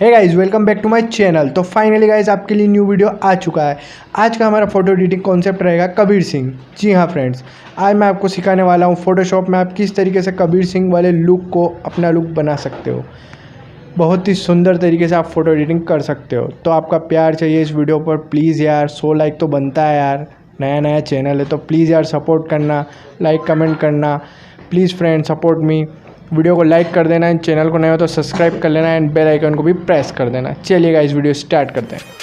Hey guys, welcome back to my channel. तो finally guys आपके लिए न्यू वीडियो आ चुका है। आज का हमारा फ़ोटो एडिटिंग कॉन्सेप्ट रहेगा कबीर सिंह। जी हाँ फ्रेंड्स, आज मैं आपको सिखाने वाला हूँ फ़ोटोशॉप में आप किस तरीके से कबीर सिंह वाले लुक को अपना लुक बना सकते हो। बहुत ही सुंदर तरीके से आप फ़ोटो एडिटिंग कर सकते हो। तो आपका प्यार चाहिए इस वीडियो पर। प्लीज़ यार 100 लाइक तो बनता है यार, नया चैनल है तो प्लीज़ यार सपोर्ट करना, लाइक कमेंट करना। Please friend support me. Video को लाइक कर देना, चैनल को नया हो तो सब्सक्राइब कर लेना एंड बेल आइकन को भी प्रेस कर देना। चलिए गाइस वीडियो स्टार्ट करते हैं।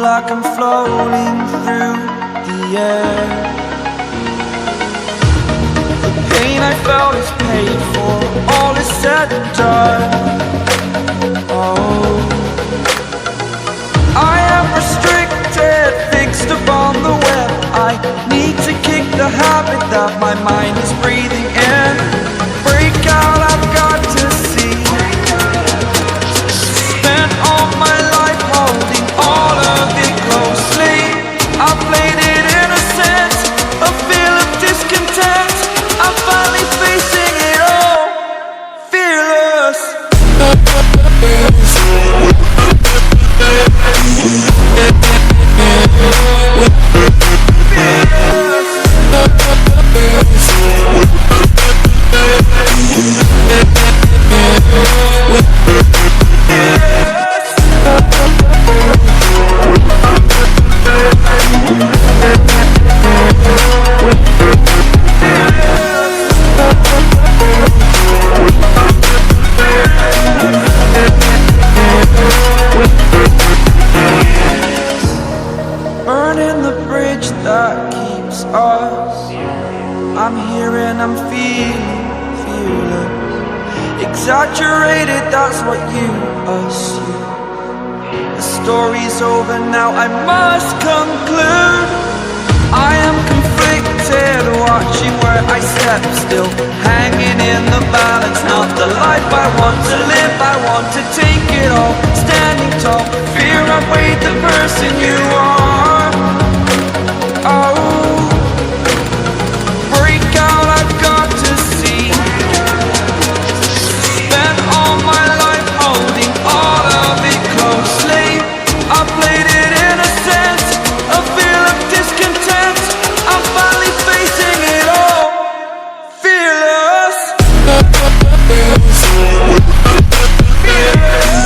like I'm floating through the air. The pain I felt is paid for, all is said and done. Oh, I am restricted, fixed upon the web. I need to kick the habit that my mind is breathing in. Break out, I've got to see. Spent all my life holding all of it closely. I played it innocent, a feel of discontent. I'm finally facing it all, fearless. Burning the bridge that keeps us. I'm here and I'm feeling fearless. Exaggerated, that's what you assume. The story's over now, I must conclude. I am conflicted, watching where I step, still hanging in the balance. Not the life I want to live, I want to take it all. Standing tall, fear outweighed the person you are. Oh, break out, I've got to see. Spent all my life holding all of it closely. I played it innocent, a feel of discontent. I'm finally facing it all, fearless. Fearless.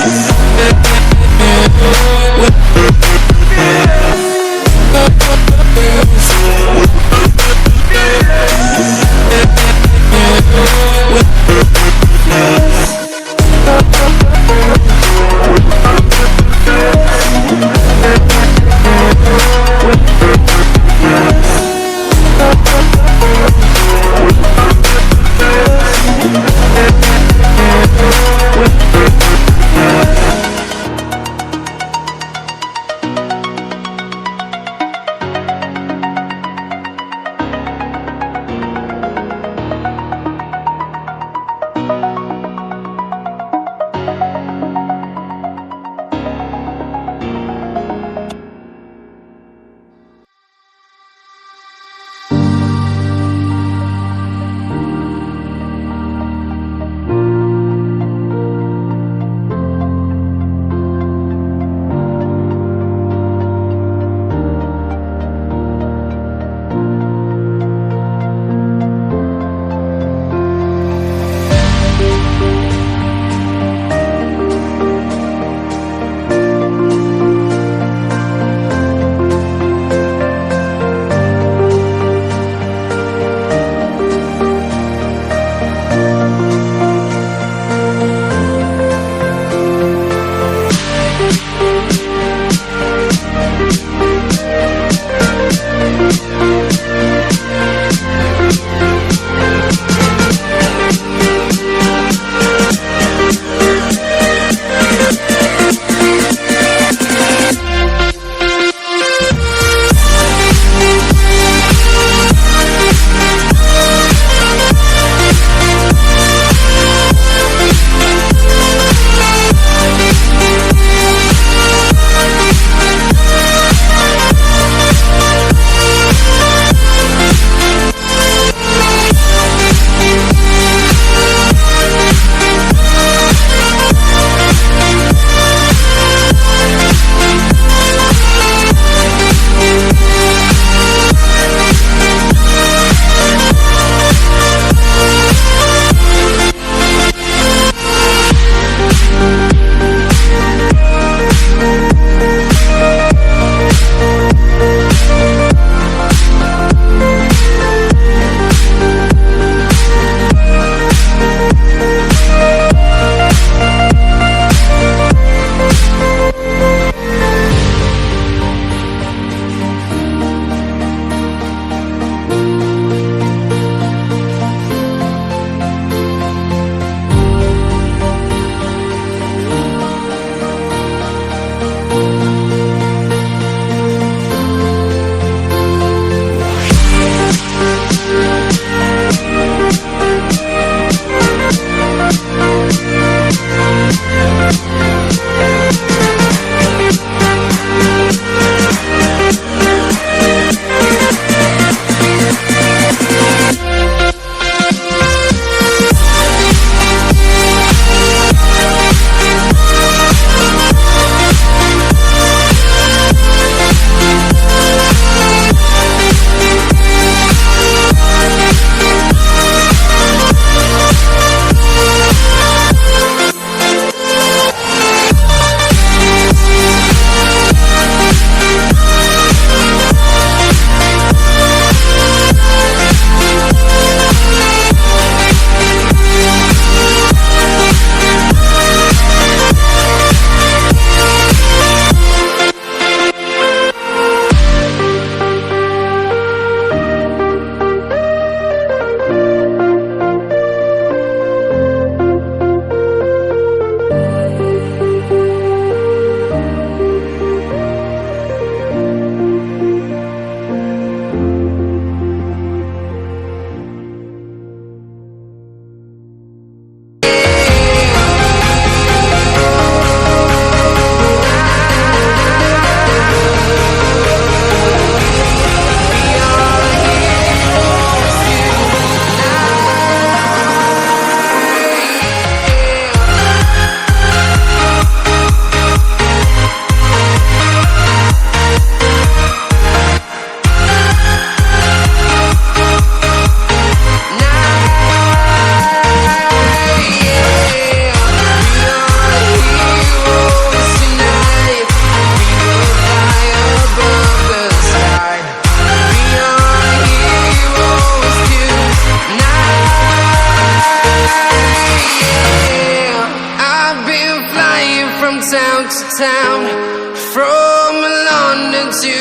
town to town, from London to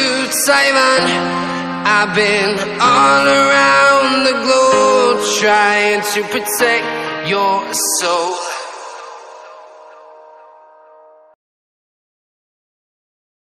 Taiwan. I've been all around the globe trying to protect your soul.